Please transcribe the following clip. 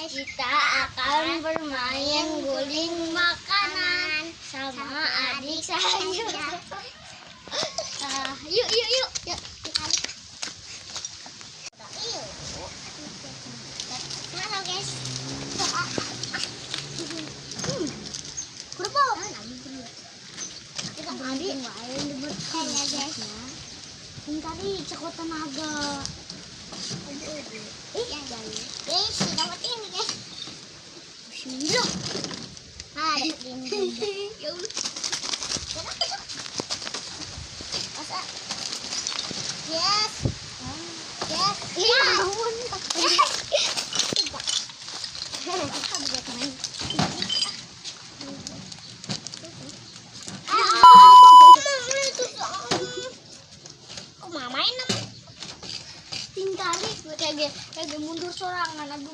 Kita akan bermain guling makanan sama adik saya. Yuk. Mana guys? Berapa? Kita adik main diberkan ya guys. Tadi cekot tenaga. Guys, dapat ini guys. Bismillah. Dapat ini. Ya Allah. Masa? Yes. Iya. Kok mamain nama? Tingkali kayak mundur sorangan.